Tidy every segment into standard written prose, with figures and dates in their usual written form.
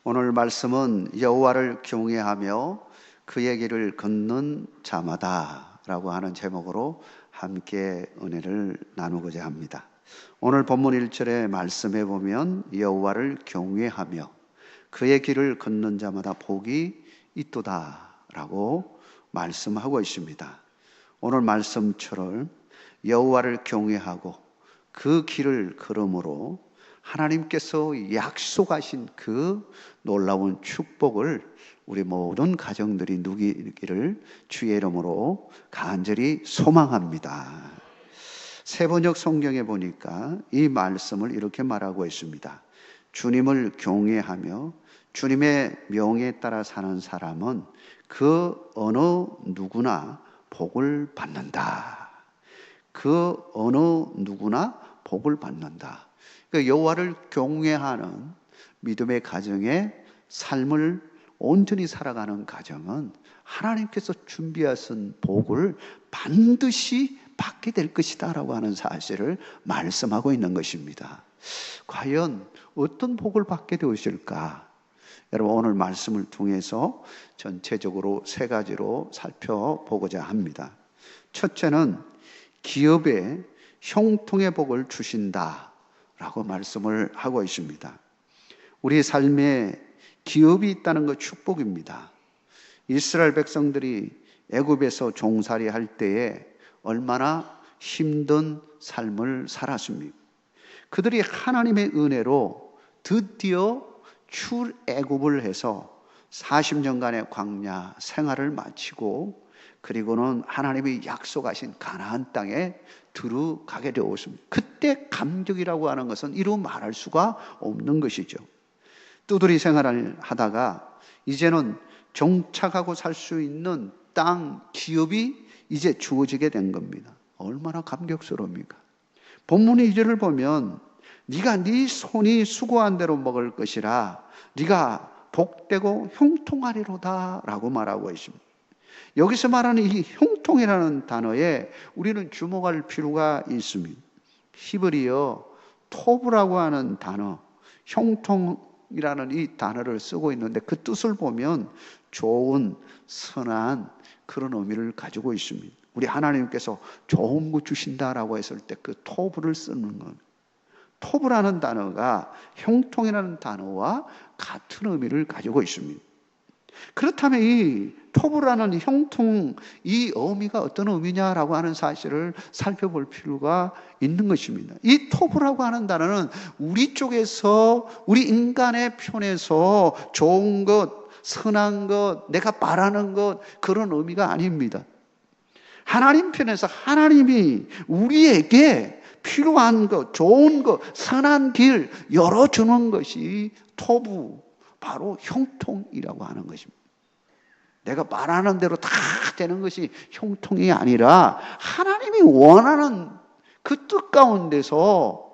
오늘 말씀은 여호와를 경외하며 그의 길을 걷는 자마다 라고 하는 제목으로 함께 은혜를 나누고자 합니다. 오늘 본문 1절의 말씀에 보면 여호와를 경외하며 그의 길을 걷는 자마다 복이 있도다 라고 말씀하고 있습니다. 오늘 말씀처럼 여호와를 경외하고 그 길을 걸음으로 하나님께서 약속하신 그 놀라운 축복을 우리 모든 가정들이 누리기를 주의 이름으로 간절히 소망합니다. 세번역 성경에 보니까 이 말씀을 이렇게 말하고 있습니다. 주님을 경외하며 주님의 명에 따라 사는 사람은 그 어느 누구나 복을 받는다. 그 어느 누구나 복을 받는다. 여호와를 경외하는 믿음의 가정의 삶을 온전히 살아가는 가정은 하나님께서 준비하신 복을 반드시 받게 될 것이다 라고 하는 사실을 말씀하고 있는 것입니다. 과연 어떤 복을 받게 되었을까? 여러분, 오늘 말씀을 통해서 전체적으로 세 가지로 살펴보고자 합니다. 첫째는 기업에 형통의 복을 주신다 라고 말씀을 하고 있습니다. 우리 삶에 기업이 있다는 것 축복입니다. 이스라엘 백성들이 애굽에서 종살이 할 때에 얼마나 힘든 삶을 살았습니까? 그들이 하나님의 은혜로 드디어 출애굽을 해서 40년간의 광야 생활을 마치고 그리고는 하나님이 약속하신 가나안 땅에 들어가게 되었습니다. 그때 감격이라고 하는 것은 이루 말할 수가 없는 것이죠. 뚜드리 생활을 하다가 이제는 정착하고 살 수 있는 땅 기업이 이제 주어지게 된 겁니다. 얼마나 감격스러웁니까? 본문의 2절을 보면 네가 네 손이 수고한 대로 먹을 것이라 네가 복되고 형통하리로다 라고 말하고 있습니다. 여기서 말하는 이 형통이라는 단어에 우리는 주목할 필요가 있습니다. 히브리어 토브라고 하는 단어, 형통이라는 이 단어를 쓰고 있는데 그 뜻을 보면 좋은, 선한 그런 의미를 가지고 있습니다. 우리 하나님께서 좋은 거 주신다라고 했을 때 그 토브를 쓰는 겁니다. 토브라는 단어가 형통이라는 단어와 같은 의미를 가지고 있습니다. 그렇다면 이 토브라는 형통, 이 의미가 어떤 의미냐라고 하는 사실을 살펴볼 필요가 있는 것입니다. 이 토브라고 하는 단어는 우리 쪽에서, 우리 인간의 편에서 좋은 것, 선한 것, 내가 바라는 것, 그런 의미가 아닙니다. 하나님 편에서 하나님이 우리에게 필요한 것, 좋은 것, 선한 길 열어주는 것이 토부, 바로 형통이라고 하는 것입니다. 내가 말하는 대로 다 되는 것이 형통이 아니라 하나님이 원하는 그 뜻 가운데서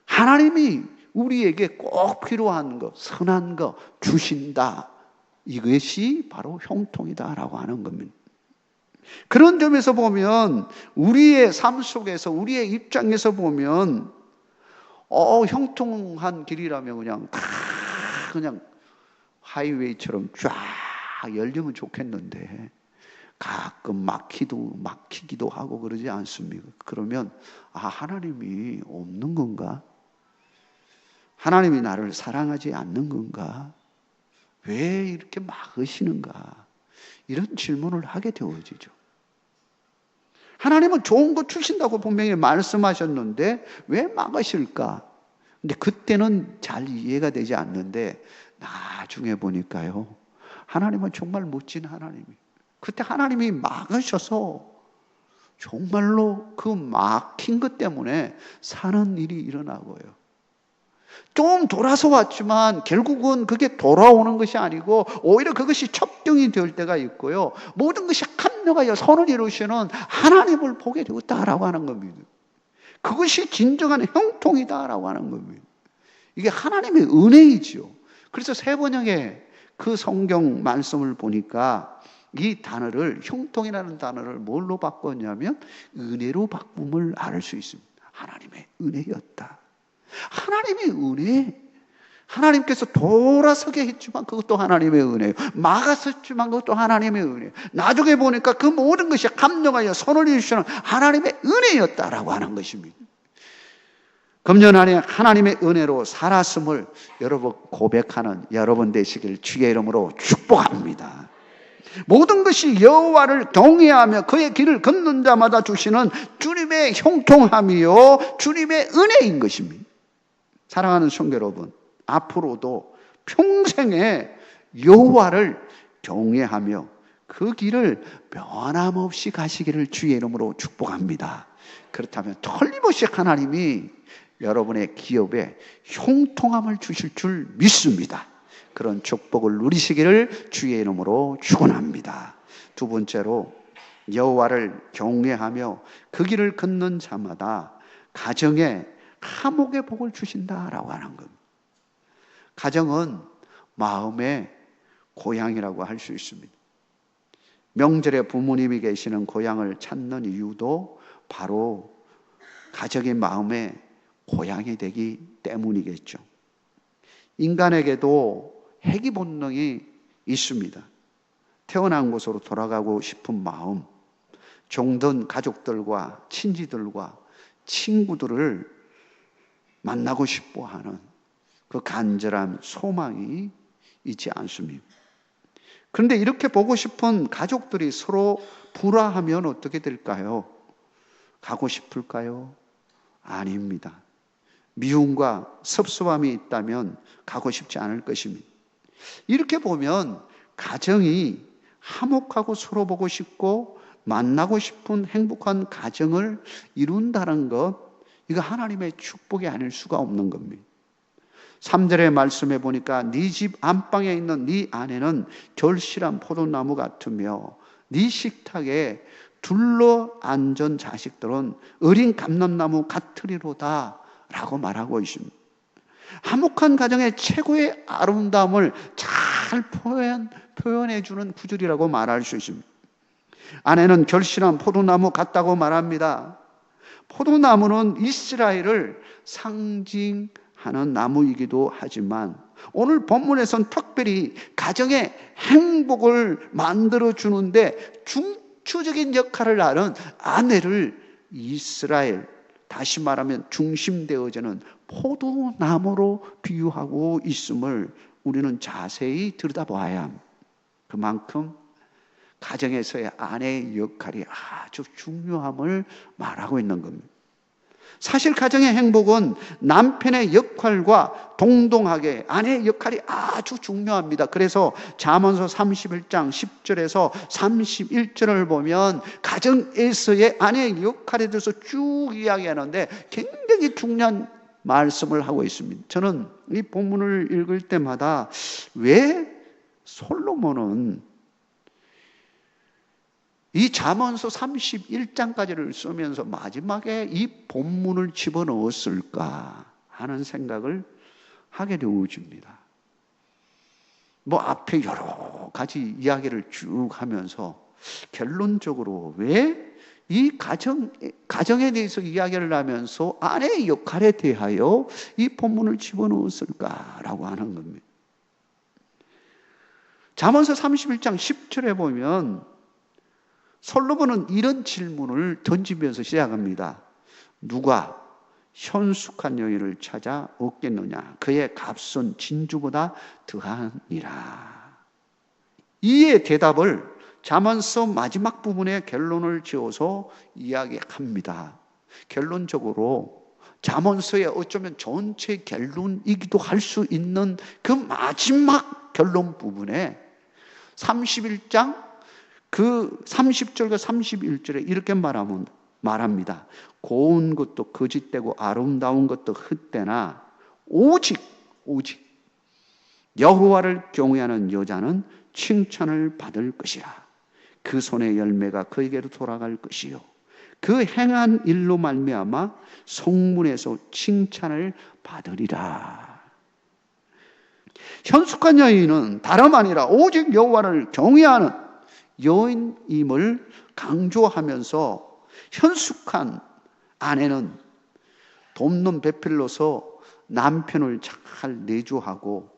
하나님이 우리에게 꼭 필요한 것, 선한 것 주신다. 이것이 바로 형통이다라고 하는 겁니다. 그런 점에서 보면 우리의 삶 속에서 우리의 입장에서 보면 형통한 길이라면 그냥 하이웨이처럼 쫙 열리면 좋겠는데 가끔 막히기도 하고 그러지 않습니까? 그러면 하나님이 없는 건가? 하나님이 나를 사랑하지 않는 건가? 왜 이렇게 막으시는가? 이런 질문을 하게 되어지죠. 하나님은 좋은 거 주신다고 분명히 말씀하셨는데 왜 막으실까? 근데 그때는 잘 이해가 되지 않는데 나중에 보니까요, 하나님은 정말 멋진 하나님이에요. 그때 하나님이 막으셔서 정말로 그 막힌 것 때문에 사는 일이 일어나고요. 좀 돌아서 왔지만 결국은 그게 돌아오는 것이 아니고 오히려 그것이 첩경이 될 때가 있고요. 모든 것이 합력하여 선을 이루시는 하나님을 보게 되었다라고 하는 겁니다. 그것이 진정한 형통이다라고 하는 겁니다. 이게 하나님의 은혜이죠. 그래서 세번역의 그 성경 말씀을 보니까 이 단어를, 형통이라는 단어를 뭘로 바꿨냐면 은혜로 바꿈을 알 수 있습니다. 하나님의 은혜였다. 하나님의 은혜, 하나님께서 돌아서게 했지만 그것도 하나님의 은혜예요. 막았었지만 그것도 하나님의 은혜예요. 나중에 보니까 그 모든 것이 합력하여 손을 이루시는 하나님의 은혜였다라고 하는 것입니다. 금년 안에 하나님의 은혜로 살았음을 여러분 고백하는 여러분 되시길 주의 이름으로 축복합니다. 모든 것이 여호와를 경외하며 그의 길을 걷는 자마다 주시는 주님의 형통함이요 주님의 은혜인 것입니다. 사랑하는 성도 여러분, 앞으로도 평생에 여호와를 경외하며 그 길을 변함없이 가시기를 주의 이름으로 축복합니다. 그렇다면 틀림없이 하나님이 여러분의 기업에 형통함을 주실 줄 믿습니다. 그런 축복을 누리시기를 주의 이름으로 축원합니다. 두 번째로 여호와를 경외하며 그 길을 걷는 자마다 가정에 화목의 복을 주신다라고 하는 겁니다. 가정은 마음의 고향이라고 할 수 있습니다. 명절에 부모님이 계시는 고향을 찾는 이유도 바로 가정의 마음의 고향이 되기 때문이겠죠. 인간에게도 회귀 본능이 있습니다. 태어난 곳으로 돌아가고 싶은 마음, 종든 가족들과 친지들과 친구들을 만나고 싶어 하는 그 간절한 소망이 있지 않습니다. 그런데 이렇게 보고 싶은 가족들이 서로 불화하면 어떻게 될까요? 가고 싶을까요? 아닙니다. 미움과 섭섭함이 있다면 가고 싶지 않을 것입니다. 이렇게 보면 가정이 화목하고 서로 보고 싶고 만나고 싶은 행복한 가정을 이룬다는 것, 이거 하나님의 축복이 아닐 수가 없는 겁니다. 3절의 말씀에 보니까 네 집 안방에 있는 네 아내는 결실한 포도나무 같으며 네 식탁에 둘러앉은 자식들은 어린 감람나무 같으리로다 라고 말하고 있습니다. 화목한 가정의 최고의 아름다움을 잘 표현해 주는 구절이라고 말할 수 있습니다. 아내는 결실한 포도나무 같다고 말합니다. 포도나무는 이스라엘을 상징하는 나무이기도 하지만 오늘 본문에선 특별히 가정의 행복을 만들어주는데 중추적인 역할을 하는 아내를 이스라엘, 다시 말하면 중심되어지는 포도나무로 비유하고 있음을 우리는 자세히 들여다봐야 합니다. 그만큼 가정에서의 아내의 역할이 아주 중요함을 말하고 있는 겁니다. 사실 가정의 행복은 남편의 역할과 동등하게 아내의 역할이 아주 중요합니다. 그래서 잠언서 31장 10절에서 31절을 보면 가정에서의 아내의 역할에 대해서 쭉 이야기하는데 굉장히 중요한 말씀을 하고 있습니다. 저는 이 본문을 읽을 때마다 왜 솔로몬은 이 잠언서 31장까지를 쓰면서 마지막에 이 본문을 집어넣었을까 하는 생각을 하게 되어집니다. 뭐 앞에 여러 가지 이야기를 쭉 하면서 결론적으로 왜 이 가정에 대해서 이야기를 하면서 아내의 역할에 대하여 이 본문을 집어넣었을까라고 하는 겁니다. 잠언서 31장 10절에 보면 솔로몬은 이런 질문을 던지면서 시작합니다. 누가 현숙한 여인을 찾아 얻겠느냐? 그의 값은 진주보다 더하니라. 이에 대답을 잠언서 마지막 부분에 결론을 지어서 이야기합니다. 결론적으로 잠언서의 어쩌면 전체 결론이기도 할 수 있는 그 마지막 결론 부분에 31장 그 30절과 31절에 이렇게 말합니다. 고운 것도 거짓되고 아름다운 것도 헛되나 오직 여호와를 경외하는 여자는 칭찬을 받을 것이라. 그 손의 열매가 그에게로 돌아갈 것이요 그 행한 일로 말미암아 성문에서 칭찬을 받으리라. 현숙한 여인은 다름 아니라 오직 여호와를 경외하는 여인임을 강조하면서 현숙한 아내는 돕는 배필로서 남편을 잘 내조하고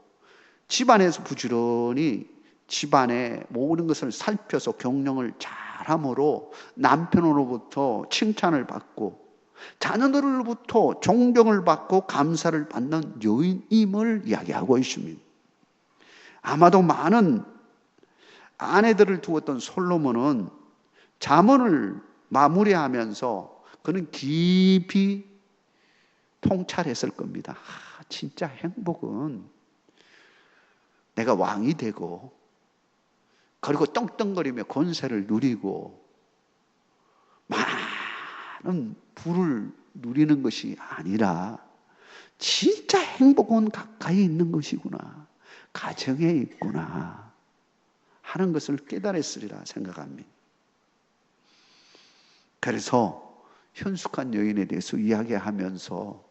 집안에서 부지런히 집안의 모든 것을 살펴서 경영을 잘함으로 남편으로부터 칭찬을 받고 자녀들로부터 존경을 받고 감사를 받는 여인임을 이야기하고 있습니다. 아마도 많은 아내들을 두었던 솔로몬은 잠언을 마무리하면서 그는 깊이 통찰했을 겁니다. 진짜 행복은 내가 왕이 되고 그리고 떵떵거리며 권세를 누리고 많은 부를 누리는 것이 아니라 진짜 행복은 가까이 있는 것이구나, 가정에 있구나 하는 것을 깨달았으리라 생각합니다. 그래서 현숙한 여인에 대해서 이야기하면서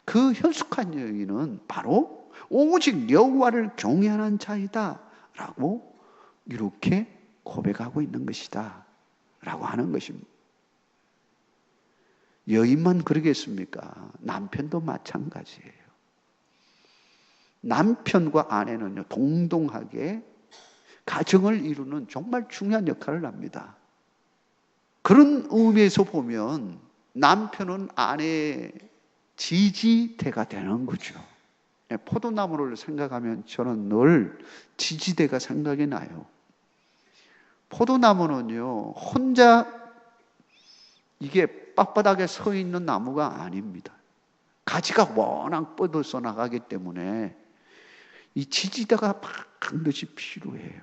그 현숙한 여인은 바로 오직 여호와를 경외하는 자이다 라고 이렇게 고백하고 있는 것이다 라고 하는 것입니다. 여인만 그러겠습니까? 남편도 마찬가지예요. 남편과 아내는요, 동등하게 가정을 이루는 정말 중요한 역할을 합니다. 그런 의미에서 보면 남편은 아내의 지지대가 되는 거죠. 포도나무를 생각하면 저는 늘 지지대가 생각이 나요. 포도나무는요, 혼자 이게 빳빳하게 서 있는 나무가 아닙니다. 가지가 워낙 뻗어서 나가기 때문에 이 지지대가 반드시 필요해요.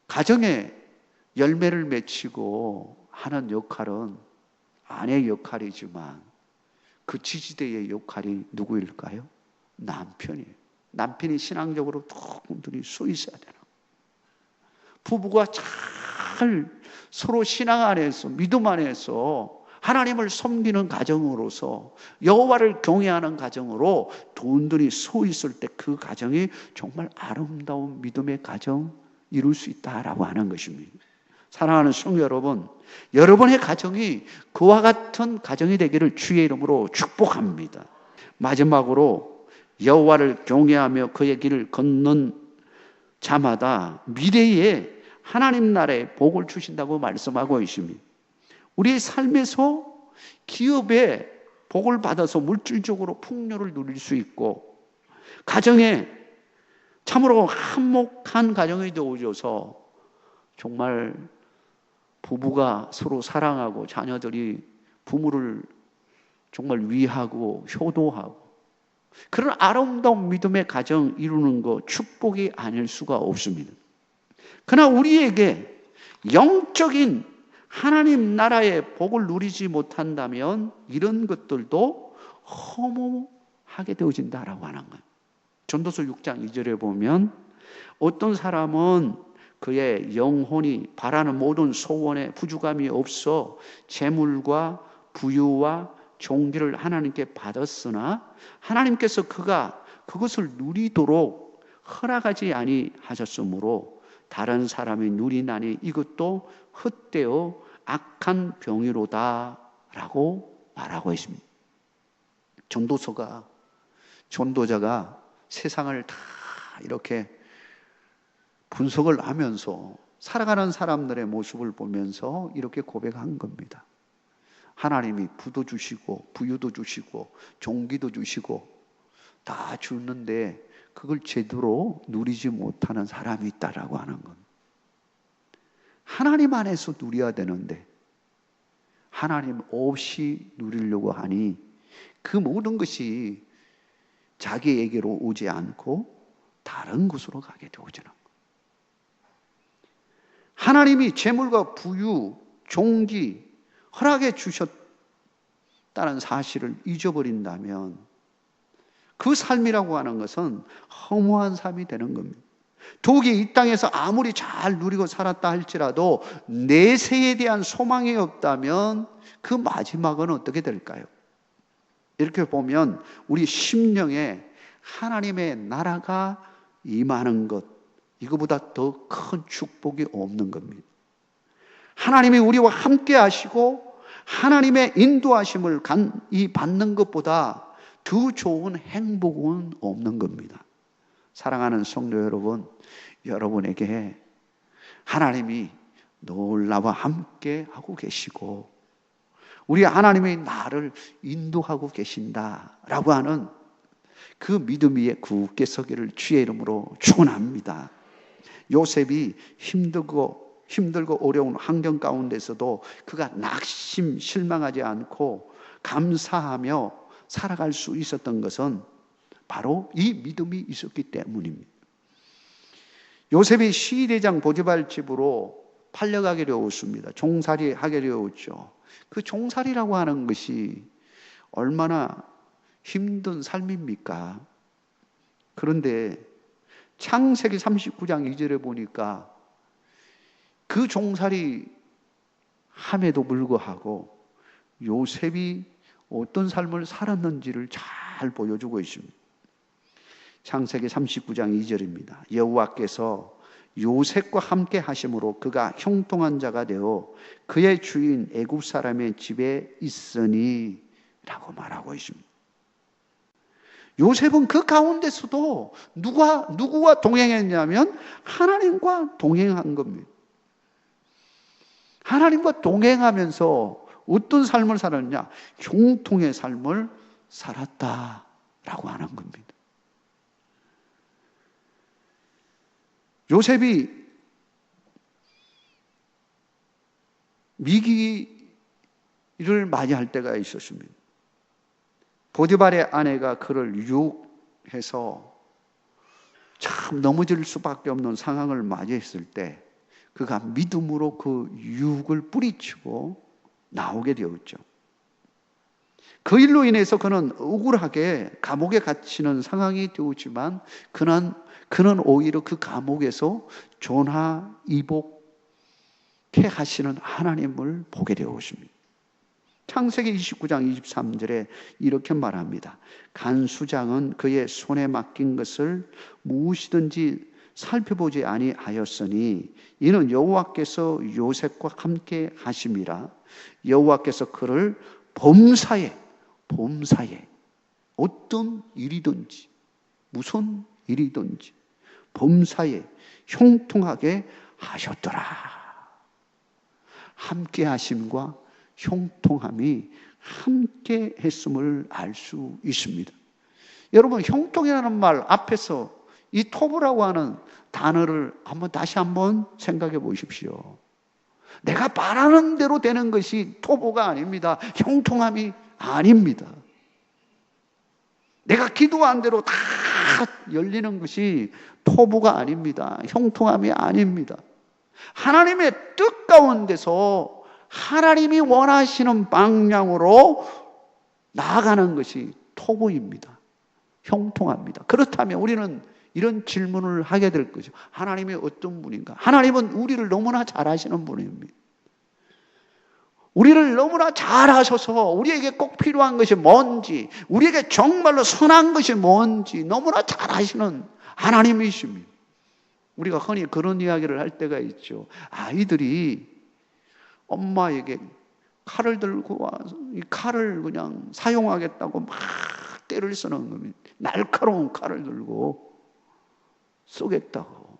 가정에 열매를 맺히고 하는 역할은 아내의 역할이지만 그 지지대의 역할이 누구일까요? 남편이에요. 남편이 신앙적으로 두근두근히 서 있어야 되는 거예요. 부부가 잘 서로 신앙 안에서, 믿음 안에서 하나님을 섬기는 가정으로서 여호와를 경외하는 가정으로 돈들이 서 있을 때 그 가정이 정말 아름다운 믿음의 가정 이룰 수 있다라고 하는 것입니다. 사랑하는 성도 여러분, 여러분의 가정이 그와 같은 가정이 되기를 주의 이름으로 축복합니다. 마지막으로 여호와를 경외하며 그의 길을 걷는 자마다 미래에 하나님 나라에 복을 주신다고 말씀하고 있습니다. 우리의 삶에서 기업에 복을 받아서 물질적으로 풍요를 누릴 수 있고 가정에 참으로 한목한 가정이 되어져서 정말 부부가 서로 사랑하고 자녀들이 부모를 정말 위하고 효도하고 그런 아름다운 믿음의 가정 이루는 것 축복이 아닐 수가 없습니다. 그러나 우리에게 영적인 하나님 나라의 복을 누리지 못한다면 이런 것들도 허무하게 되어진다라고 하는 거예요. 전도서 6장 2절에 보면 어떤 사람은 그의 영혼이 바라는 모든 소원에 부족함이 없어 재물과 부유와 종기를 하나님께 받았으나 하나님께서 그가 그것을 누리도록 허락하지 아니하셨으므로 다른 사람이 누리나니 이것도 헛되어 악한 병이로다 라고 말하고 있습니다. 전도자가 세상을 다 이렇게 분석을 하면서 살아가는 사람들의 모습을 보면서 이렇게 고백한 겁니다. 하나님이 부도 주시고 부유도 주시고 종기도 주시고 다 주는데 그걸 제대로 누리지 못하는 사람이 있다라고 하는 건 하나님 안에서 누려야 되는데 하나님 없이 누리려고 하니 그 모든 것이 자기에게로 오지 않고 다른 곳으로 가게 되어지는 거예요. 하나님이 재물과 부유, 종기 허락해 주셨다는 사실을 잊어버린다면 그 삶이라고 하는 것은 허무한 삶이 되는 겁니다. 독이 이 땅에서 아무리 잘 누리고 살았다 할지라도 내세에 대한 소망이 없다면 그 마지막은 어떻게 될까요? 이렇게 보면 우리 심령에 하나님의 나라가 임하는 것, 이거보다 더 큰 축복이 없는 겁니다. 하나님이 우리와 함께 하시고 하나님의 인도하심을 받는 것보다 더 좋은 행복은 없는 겁니다. 사랑하는 성도 여러분, 여러분에게 하나님이 늘 나와 함께 하고 계시고 우리 하나님이 나를 인도하고 계신다라고 하는 그 믿음 위에 굳게 서기를 주의 이름으로 축원합니다. 요셉이 힘들고 어려운 환경 가운데서도 그가 낙심, 실망하지 않고 감사하며 살아갈 수 있었던 것은 바로 이 믿음이 있었기 때문입니다. 요셉이 시대장 보디발 집으로 팔려가게 되었습니다. 종살이 하게 되었죠. 그 종살이라고 하는 것이 얼마나 힘든 삶입니까? 그런데 창세기 39장 2절에 보니까 그 종살이 함에도 불구하고 요셉이 어떤 삶을 살았는지를 잘 보여주고 있습니다. 창세기 39장 2절입니다. 여호와께서 요셉과 함께 하심으로 그가 형통한 자가 되어 그의 주인 애굽 사람의 집에 있으니 라고 말하고 있습니다. 요셉은 그 가운데서도 누구와 동행했냐면 하나님과 동행한 겁니다. 하나님과 동행하면서 어떤 삶을 살았냐? 형통의 삶을 살았다라고 하는 겁니다. 요셉이 위기를 맞이할 때가 있었습니다. 보디발의 아내가 그를 유혹해서 참 넘어질 수밖에 없는 상황을 맞이했을 때 그가 믿음으로 그 유혹을 뿌리치고 나오게 되었죠. 그 일로 인해서 그는 억울하게 감옥에 갇히는 상황이 되었지만 그는 오히려 그 감옥에서 전화위복케 하시는 하나님을 보게 되었습니다. 창세기 29장 23절에 이렇게 말합니다. 간수장은 그의 손에 맡긴 것을 무엇이든지 살펴보지 아니하였으니 이는 여호와께서 요셉과 함께 하심이라. 여호와께서 그를 범사에 어떤 일이든지 무슨 일이든지 범사에 형통하게 하셨더라. 함께 하심과 형통함이 함께 했음을 알 수 있습니다. 여러분, 형통이라는 말 앞에서 이 토부라고 하는 단어를 다시 한번 생각해 보십시오. 내가 바라는 대로 되는 것이 토부가 아닙니다. 형통함이 아닙니다. 내가 기도한 대로 다 열리는 것이 토부가 아닙니다. 형통함이 아닙니다. 하나님의 뜻 가운데서 하나님이 원하시는 방향으로 나아가는 것이 토부입니다. 형통합니다. 그렇다면 우리는 이런 질문을 하게 될 거죠. 하나님이 어떤 분인가? 하나님은 우리를 너무나 잘 아시는 분입니다. 우리를 너무나 잘 아셔서 우리에게 꼭 필요한 것이 뭔지, 우리에게 정말로 선한 것이 뭔지 너무나 잘 아시는 하나님이십니다. 우리가 흔히 그런 이야기를 할 때가 있죠. 아이들이 엄마에게 칼을 들고 와서 이 칼을 그냥 사용하겠다고 막 때를 쓰는 겁니다. 날카로운 칼을 들고 쏘겠다고.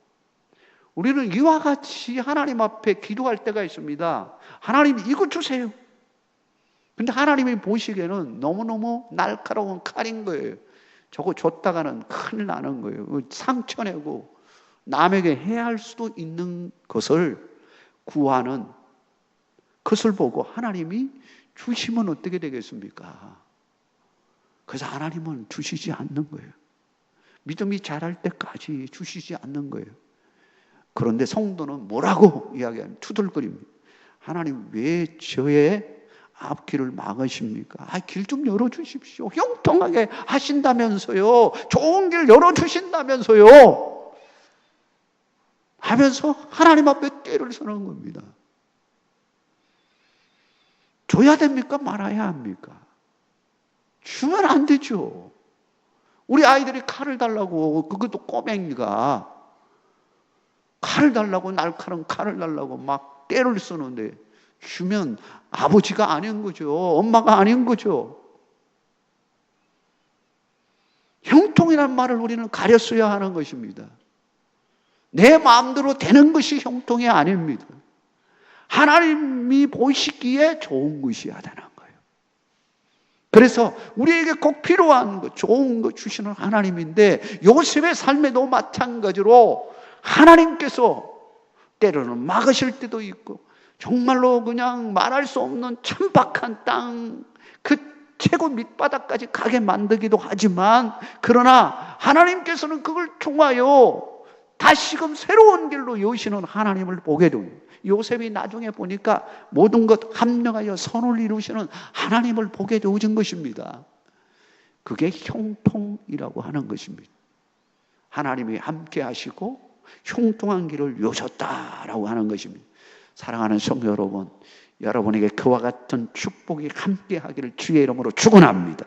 우리는 이와 같이 하나님 앞에 기도할 때가 있습니다. 하나님 이거 주세요. 근데 하나님이 보시기에는 너무너무 날카로운 칼인 거예요. 저거 줬다가는 큰일 나는 거예요. 상처내고 남에게 해할 수도 있는 것을 구하는 것을 보고 하나님이 주시면 어떻게 되겠습니까? 그래서 하나님은 주시지 않는 거예요. 믿음이 자랄 때까지 주시지 않는 거예요. 그런데 성도는 뭐라고 이야기하면 투덜거립니다. 하나님 왜 저의 앞길을 막으십니까? 길 좀 열어주십시오. 형통하게 하신다면서요. 좋은 길 열어주신다면서요. 하면서 하나님 앞에 떼를 서는 겁니다. 줘야 됩니까? 말아야 합니까? 주면 안 되죠. 우리 아이들이 칼을 달라고, 그것도 꼬맹이가 칼을 달라고, 날카로운 칼을 달라고 막 때를 쓰는데 주면 아버지가 아닌 거죠. 엄마가 아닌 거죠. 형통이란 말을 우리는 가려 써야 하는 것입니다. 내 마음대로 되는 것이 형통이 아닙니다. 하나님이 보시기에 좋은 것이어야 되는 거예요. 그래서 우리에게 꼭 필요한 것, 좋은 것 주시는 하나님인데, 요셉의 삶에도 마찬가지로 하나님께서 때로는 막으실 때도 있고, 정말로 그냥 말할 수 없는 천박한 땅, 그 최고 밑바닥까지 가게 만들기도 하지만, 그러나 하나님께서는 그걸 통하여 다시금 새로운 길로 여시는 하나님을 보게 됩니다. 요셉이 나중에 보니까 모든 것 합력하여 선을 이루시는 하나님을 보게 되어진 것입니다. 그게 형통이라고 하는 것입니다. 하나님이 함께 하시고 형통한 길을 여셨다라고 하는 것입니다. 사랑하는 성도 여러분, 여러분에게 그와 같은 축복이 함께 하기를 주의 이름으로 축원합니다.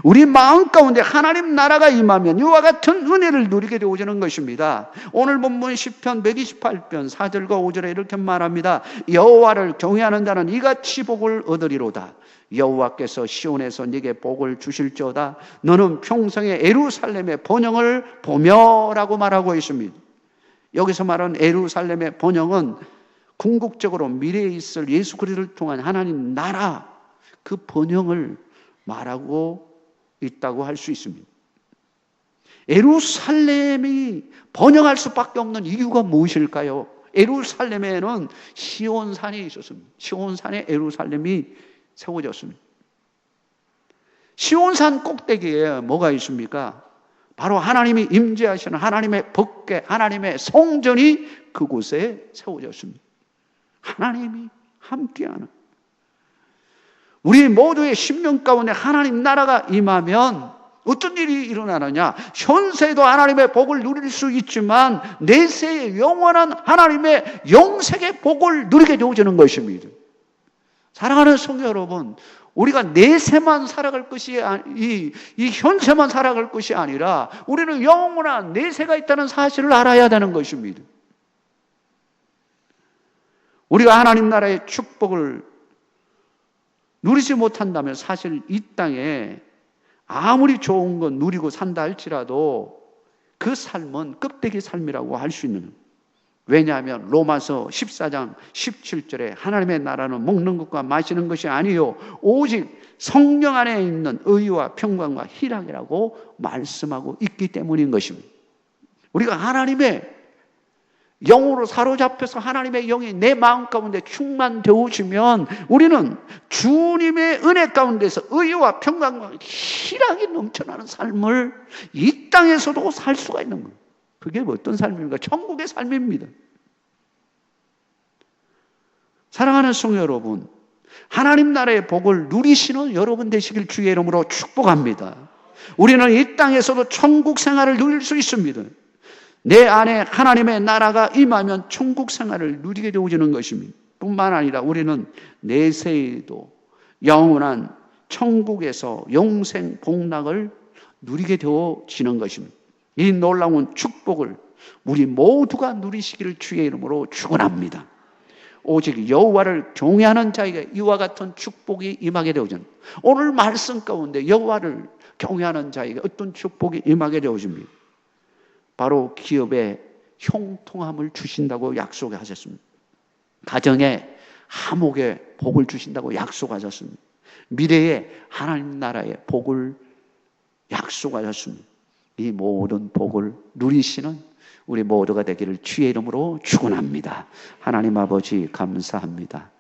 우리 마음 가운데 하나님 나라가 임하면 이와 같은 은혜를 누리게 되어지는 것입니다. 오늘 본문 시편 128편 4절과 5절에 이렇게 말합니다. 여호와를 경외하는 자는 이같이 복을 얻으리로다. 여호와께서 시온에서 네게 복을 주실지어다. 너는 평생에 예루살렘의 번영을 보며라고 말하고 있습니다. 여기서 말하는 예루살렘의 번영은 궁극적으로 미래에 있을 예수 그리스도를 통한 하나님 나라, 그 번영을 말하고 있다고 할 수 있습니다. 예루살렘이 번영할 수밖에 없는 이유가 무엇일까요? 예루살렘에는 시온산이 있었습니다. 시온산에 예루살렘이 세워졌습니다. 시온산 꼭대기에 뭐가 있습니까? 바로 하나님이 임재하시는 하나님의 법궤, 하나님의 성전이 그곳에 세워졌습니다. 하나님이 함께하는, 우리 모두의 심령 가운데 하나님 나라가 임하면 어떤 일이 일어나느냐? 현세에도 하나님의 복을 누릴 수 있지만 내세의 영원한 하나님의 영생의 복을 누리게 되어지는 것입니다. 사랑하는 성도 여러분, 우리가 내세만 살아갈 것이 이 현세만 살아갈 것이 아니라 우리는 영원한 내세가 있다는 사실을 알아야 되는 것입니다. 우리가 하나님 나라의 축복을 누리지 못한다면 사실 이 땅에 아무리 좋은 건 누리고 산다 할지라도 그 삶은 껍데기 삶이라고 할 수 있는, 왜냐하면 로마서 14장 17절에 하나님의 나라는 먹는 것과 마시는 것이 아니요 오직 성령 안에 있는 의와 평강과 희락이라고 말씀하고 있기 때문인 것입니다. 우리가 하나님의 영으로 사로잡혀서 하나님의 영이 내 마음 가운데 충만되어지면 우리는 주님의 은혜 가운데서 의와 평강과 희락이 넘쳐나는 삶을 이 땅에서도 살 수가 있는 거예요. 그게 어떤 삶입니까? 천국의 삶입니다. 사랑하는 성도 여러분, 하나님 나라의 복을 누리시는 여러분 되시길 주의 이름으로 축복합니다. 우리는 이 땅에서도 천국 생활을 누릴 수 있습니다. 내 안에 하나님의 나라가 임하면 천국 생활을 누리게 되어지는 것입니다. 뿐만 아니라 우리는 내세에도 영원한 천국에서 영생 복락을 누리게 되어지는 것입니다. 이 놀라운 축복을 우리 모두가 누리시기를 주의 이름으로 축원합니다. 오직 여호와를 경외하는 자에게 이와 같은 축복이 임하게 되어집니다. 오늘 말씀 가운데 여호와를 경외하는 자에게 어떤 축복이 임하게 되어집니다. 바로 기업에 형통함을 주신다고 약속하셨습니다. 가정에 화목의 복을 주신다고 약속하셨습니다. 미래에 하나님 나라의 복을 약속하셨습니다. 이 모든 복을 누리시는 우리 모두가 되기를 주의 이름으로 축원합니다. 하나님 아버지 감사합니다.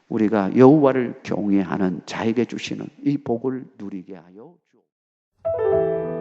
우리가 여호와를 경외하는 자에게 주시는 이 복을 누리게 하여 주옵소서.